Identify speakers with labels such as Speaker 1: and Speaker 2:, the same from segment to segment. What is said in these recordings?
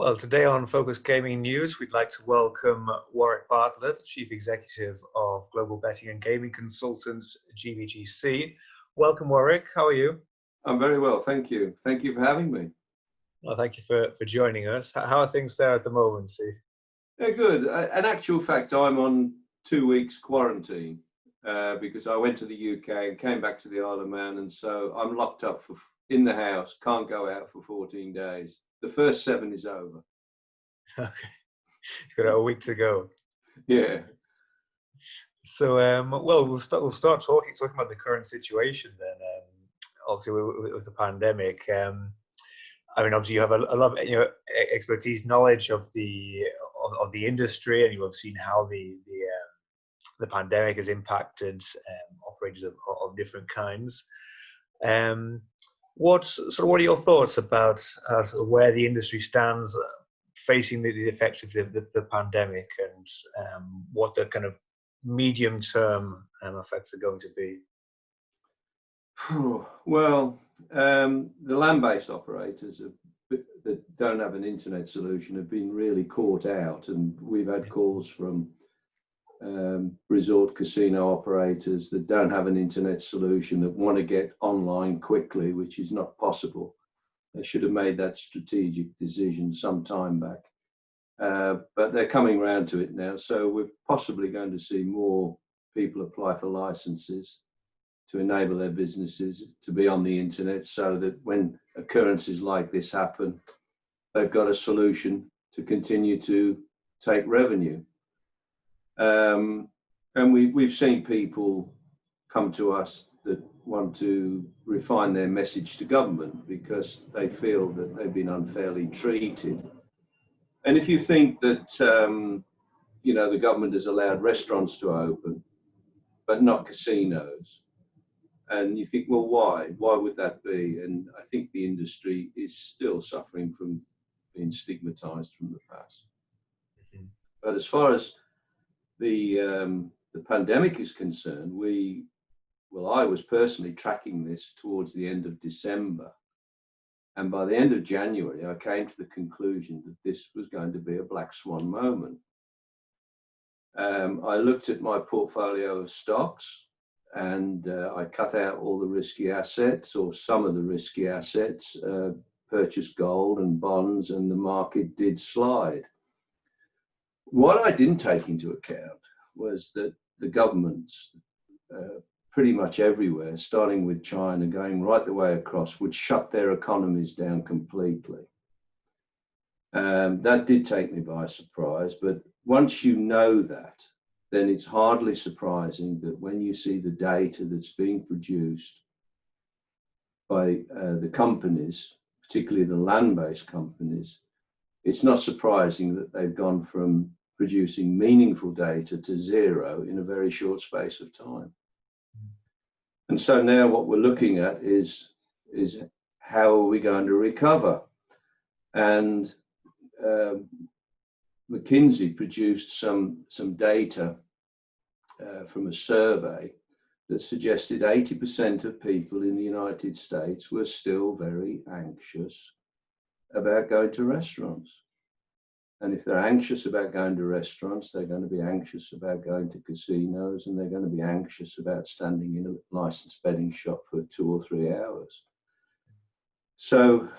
Speaker 1: Well, today on Focus Gaming News, we'd like to welcome Warwick Bartlett, Chief Executive of Global Betting and Gaming Consultants, GBGC. Welcome, Warwick. How are you?
Speaker 2: I'm very well, thank you. Thank you for having me.
Speaker 1: Well, thank you for joining us. How are things there at the moment, Steve?
Speaker 2: Yeah, good. In actual fact, I'm on 2 weeks quarantine because I went to the UK and came back to the Isle of Man, and so I'm locked up in the house, can't go out for 14 days. The first 7 is over.
Speaker 1: Okay, you've got a week to go.
Speaker 2: Yeah.
Speaker 1: So, well, we'll start talking about the current situation then. Obviously, with the pandemic. I mean, obviously, you have a lot of expertise, knowledge of the industry, and you have seen how the pandemic has impacted operators of different kinds. What are your thoughts about where the industry stands facing the effects of the pandemic, and what the kind of medium-term effects are going to be?
Speaker 2: Well, the land-based operators that don't have an internet solution have been really caught out, and we've had calls from resort casino operators that don't have an internet solution that want to get online quickly, which is not possible. They should have made that strategic decision some time back, but they're coming around to it now. So we're possibly going to see more people apply for licenses to enable their businesses to be on the internet, so that when occurrences like this happen, they've got a solution to continue to take revenue. And we've seen people come to us that want to refine their message to government because they feel that they've been unfairly treated. And if you think that the government has allowed restaurants to open, but not casinos, and you think, well, why? Why would that be? And I think the industry is still suffering from being stigmatized from the past. Mm-hmm. But as far as the pandemic is concerned, I was personally tracking this towards the end of December. And by the end of January, I came to the conclusion that this was going to be a black swan moment. I looked at my portfolio of stocks, and I cut out all the risky assets, or some of the risky assets, purchased gold and bonds, and the market did slide. What I didn't take into account was that the governments, pretty much everywhere, starting with China, going right the way across, would shut their economies down completely. That did take me by surprise, but once you know that, then it's hardly surprising that when you see the data that's being produced by the companies, particularly the land-based companies, it's not surprising that they've gone from producing meaningful data to zero in a very short space of time. And so now what we're looking at is how are we going to recover? And McKinsey produced some data from a survey that suggested 80% of people in the United States were still very anxious about going to restaurants. And if they're anxious about going to restaurants, they're going to be anxious about going to casinos, and they're going to be anxious about standing in a licensed betting shop for 2 or 3 hours. So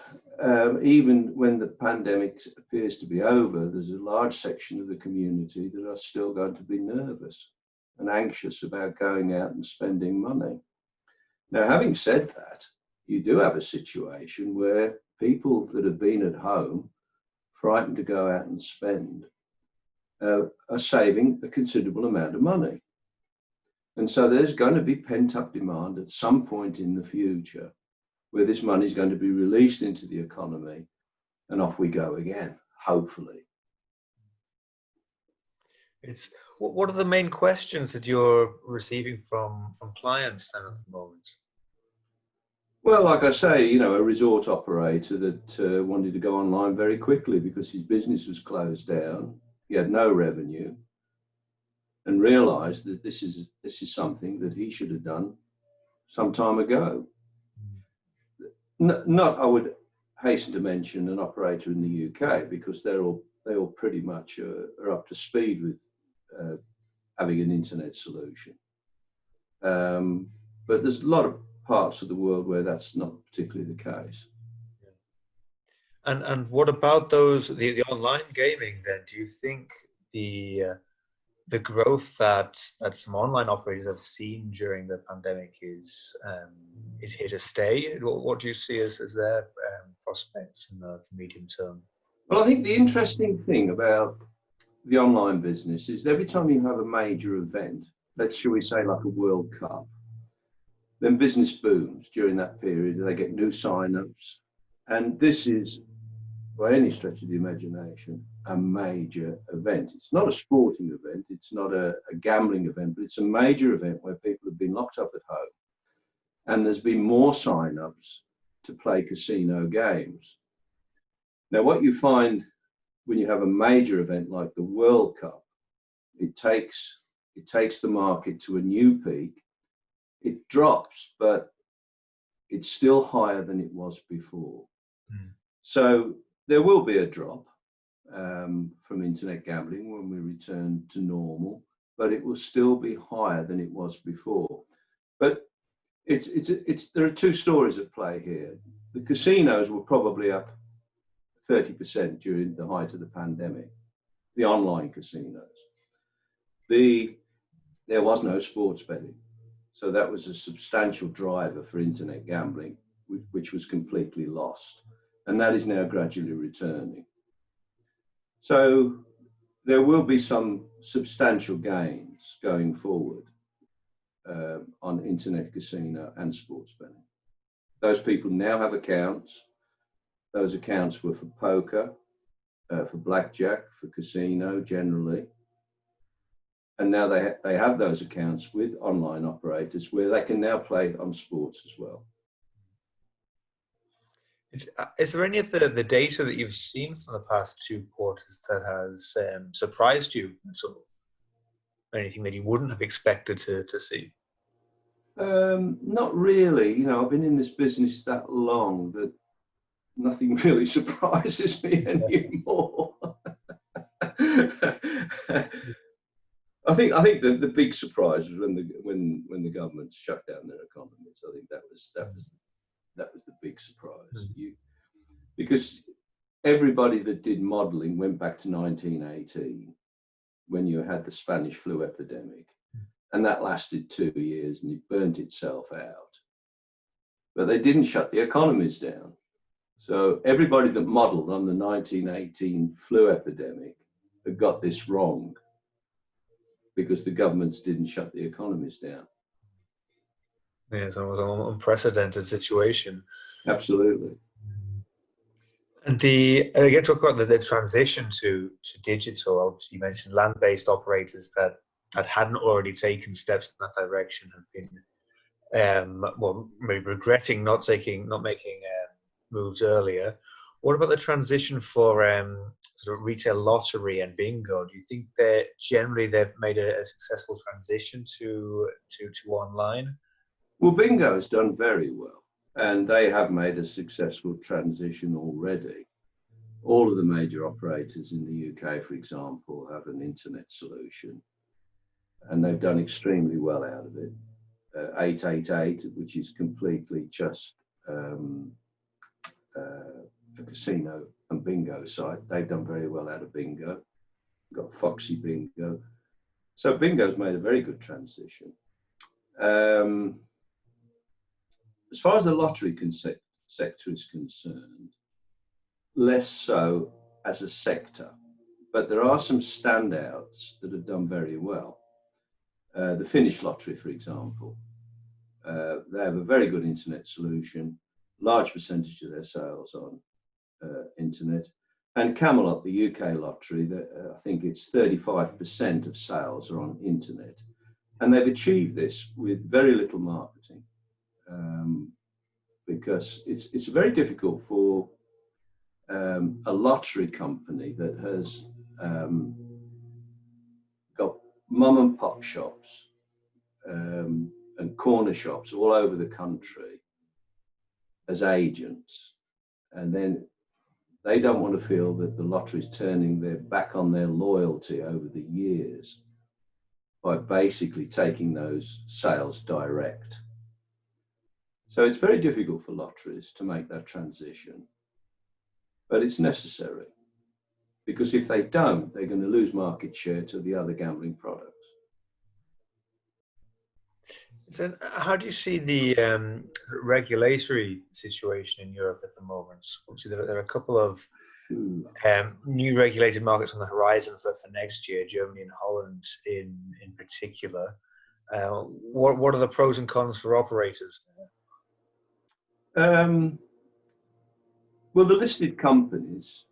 Speaker 2: even when the pandemic appears to be over, there's a large section of the community that are still going to be nervous and anxious about going out and spending money. Now, having said that, you do have a situation where people that have been at home, frightened to go out and spend, are saving a considerable amount of money. And so there's going to be pent-up demand at some point in the future where this money is going to be released into the economy, and off we go again, hopefully.
Speaker 1: What are the main questions that you're receiving from clients then at the moment?
Speaker 2: Well, like I say, a resort operator that wanted to go online very quickly because his business was closed down, he had no revenue, and realized that this is something that he should have done some time ago. hasten to mention an operator in the UK, because they all pretty much are up to speed with having an internet solution. But there's a lot of parts of the world where that's not particularly the case.
Speaker 1: And what about those the online gaming then? Do you think the growth that some online operators have seen during the pandemic is here to stay? What do you see as their prospects in the medium term?
Speaker 2: Well, I think the interesting thing about the online business is every time you have a major event, shall we say like a World Cup, then business booms during that period. They get new sign-ups, and this is, by any stretch of the imagination, a major event. It's not a sporting event, it's not a gambling event, but it's a major event where people have been locked up at home, and there's been more sign-ups to play casino games. Now, what you find when you have a major event like the World Cup, it takes the market to a new peak. It drops, but it's still higher than it was before. So there will be a drop from internet gambling when we return to normal, but it will still be higher than it was before. But there are two stories at play here. The casinos were probably up 30% during the height of the pandemic, the online casinos. There was no sports betting, so that was a substantial driver for internet gambling, which was completely lost, and that is now gradually returning. So there will be some substantial gains going forward on internet casino and sports betting. Those people now have accounts. Those accounts were for poker, for blackjack, for casino generally. And now they have those accounts with online operators where they can now play on sports as well.
Speaker 1: Is there any of the data that you've seen from the past 2 quarters that has surprised you at all? Anything that you wouldn't have expected to see?
Speaker 2: Not really. You know, I've been in this business that long that nothing really surprises me anymore. I think the big surprise was when the government shut down their economies. I think that was the big surprise. Because everybody that did modelling went back to 1918 when you had the Spanish flu epidemic, and that lasted 2 years and it burnt itself out. But they didn't shut the economies down. So everybody that modelled on the 1918 flu epidemic had got this wrong, because the governments didn't shut the economies down.
Speaker 1: Yeah, so it was an unprecedented situation.
Speaker 2: Absolutely.
Speaker 1: And again, talk about the transition to digital. Obviously, you mentioned land-based operators that hadn't already taken steps in that direction have been, well, maybe regretting not making moves earlier. What about the transition for sort of retail lottery and bingo? Do you think that generally they've made a successful transition to online?
Speaker 2: Well, bingo has done very well, and they have made a successful transition already. All of the major operators in the UK, for example, have an internet solution, and they've done extremely well out of it. 888, which is completely just a casino and bingo site, they've done very well out of bingo. We've got Foxy Bingo. So bingo's made a very good transition. As far as the lottery sector is concerned, less so as a sector, but there are some standouts that have done very well. The Finnish lottery, for example, they have a very good internet solution, large percentage of their sales on internet. And Camelot, the UK lottery, I think it's 35% of sales are on internet. And they've achieved this with very little marketing, because it's very difficult for a lottery company that has got mum and pop shops and corner shops all over the country as agents, and then they don't want to feel that the lottery is turning their back on their loyalty over the years by basically taking those sales direct. So it's very difficult for lotteries to make that transition, but it's necessary, because if they don't, they're going to lose market share to the other gambling products.
Speaker 1: So how do you see the regulatory situation in Europe at the moment? Obviously, there are a couple of new regulated markets on the horizon for next year, Germany and Holland in particular. What are the pros and cons for operators?
Speaker 2: Well, the listed companies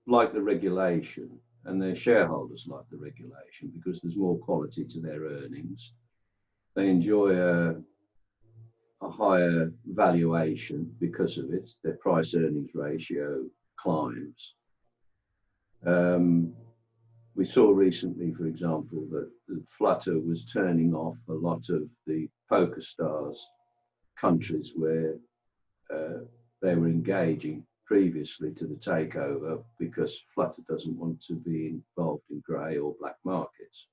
Speaker 2: like the regulation, and their shareholders like the regulation because there's more quality to their earnings. They enjoy a higher valuation because of it. Their price-earnings ratio climbs. We saw recently, for example, that Flutter was turning off a lot of the poker stars countries where they were engaging previously to the takeover because Flutter doesn't want to be involved in grey or black markets.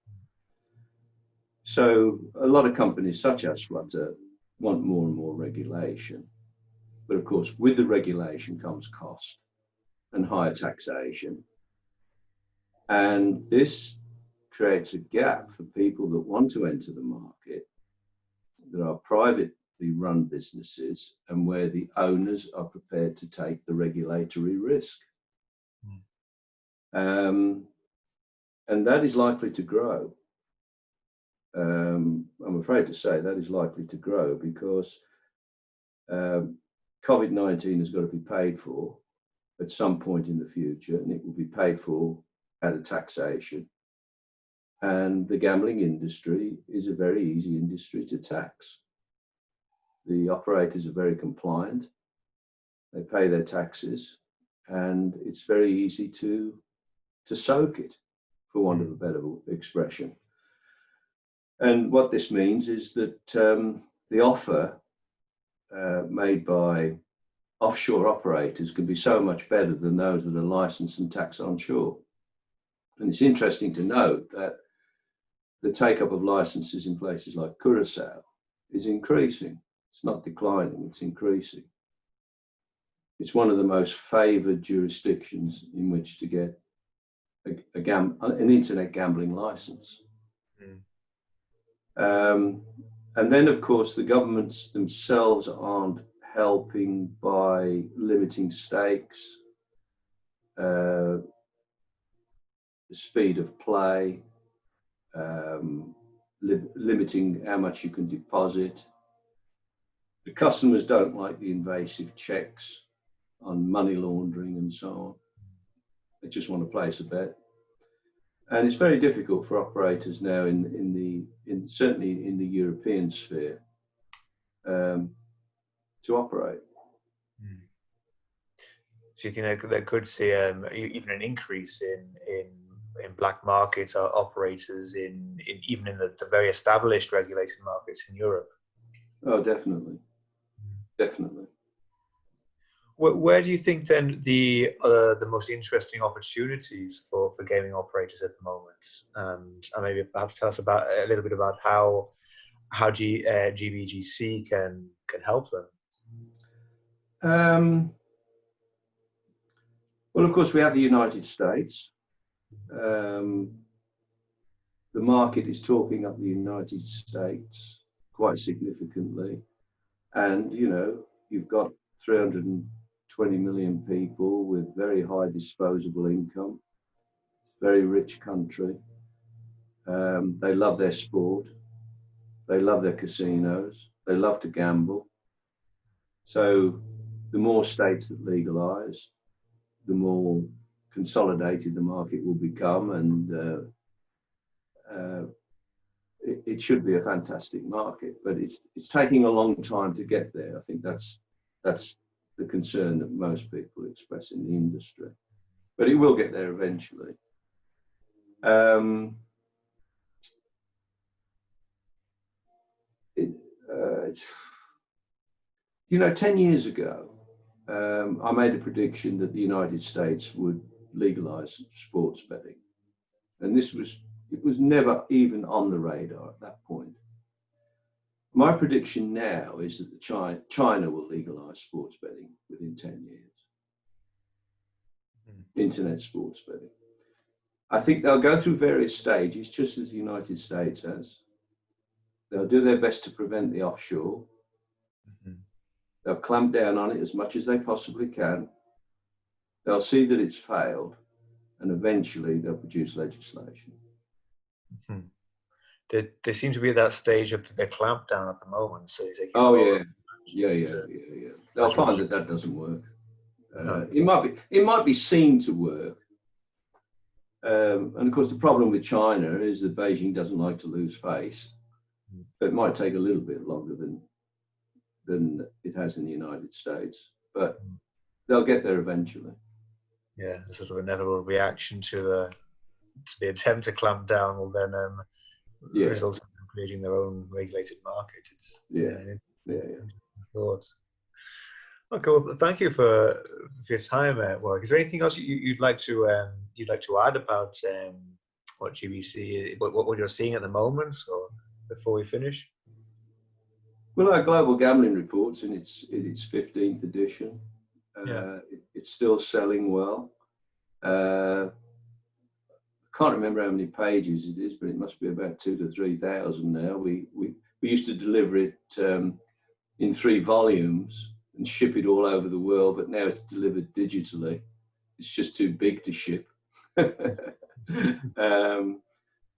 Speaker 2: So a lot of companies such as Flutter want more and more regulation. But of course, with the regulation comes cost and higher taxation. And this creates a gap for people that want to enter the market, that are privately run businesses and where the owners are prepared to take the regulatory risk. And that is likely to grow. I'm afraid to say that is likely to grow because COVID-19 has got to be paid for at some point in the future, and it will be paid for out of taxation. And the gambling industry is a very easy industry to tax. The operators are very compliant. They pay their taxes, and it's very easy to soak it, for want of a better expression. And what this means is that the offer made by offshore operators can be so much better than those that are licensed and taxed onshore. And it's interesting to note that the take-up of licenses in places like Curacao is increasing. It's not declining, it's increasing. It's one of the most favoured jurisdictions in which to get an internet gambling license. And then, of course, the governments themselves aren't helping by limiting stakes, the speed of play, limiting how much you can deposit. The customers don't like the invasive checks on money laundering and so on. They just want to place a bet. And it's very difficult for operators now certainly in the European sphere to operate.
Speaker 1: Do you think they could see even an increase in black market operators even in the very established regulated markets in Europe?
Speaker 2: Oh, definitely, definitely.
Speaker 1: Where do you think then the most interesting opportunities for gaming operators at the moment, and maybe perhaps tell us about a little bit about how GBGC can help them?
Speaker 2: Well, of course, we have the United States. The market is talking up the United States quite significantly, and you've got 320 million people with very high disposable income, very rich country. They love their sport, they love their casinos, they love to gamble. So the more states that legalise, the more consolidated the market will become, and it should be a fantastic market, but it's taking a long time to get there. I think that's the concern that most people express in the industry, but it will get there eventually. 10 years ago, I made a prediction that the United States would legalise sports betting, and it was never even on the radar at that point. My prediction now is that China will legalise sports betting within 10 years. Internet sports betting. I think they'll go through various stages, just as the United States has. They'll do their best to prevent the offshore. They'll clamp down on it as much as they possibly can. They'll see that it's failed, and eventually they'll produce legislation.
Speaker 1: They seem to be at that stage of the clampdown at the moment. So
Speaker 2: oh yeah. They'll find that doesn't work. It might be seen to work, and of course the problem with China is that Beijing doesn't like to lose face. But it might take a little bit longer than it has in the United States, but they'll get there eventually.
Speaker 1: Yeah, the sort of inevitable reaction to the attempt to clamp down will then result in them creating their own regulated market. It's thoughts. Okay, well, thank you for your time, Warwick. Is there anything else you'd like to add about what GBC, what you're seeing at the moment, or before we finish?
Speaker 2: Well, our Global Gambling Report's in its 15th edition. It's still selling well. I can't remember how many pages it is, but it must be about 2,000 to 3,000 now. We used to deliver it in 3 volumes and ship it all over the world, but now it's delivered digitally. It's just too big to ship.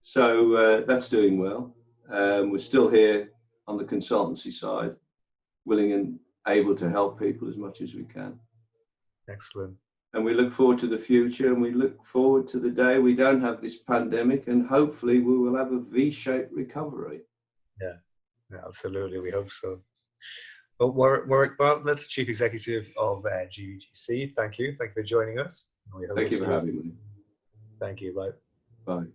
Speaker 2: So that's doing well. We're still here on the consultancy side, willing and able to help people as much as we can.
Speaker 1: Excellent. And
Speaker 2: we look forward to the future, and we look forward to the day we don't have this pandemic, and hopefully we will have a V-shaped recovery.
Speaker 1: Yeah, absolutely. We hope so. Well, Warwick Bartlett, Chief Executive of GBGC, thank you. Thank you for joining us.
Speaker 2: Thank you for having me.
Speaker 1: Thank you. Bye.
Speaker 2: Bye.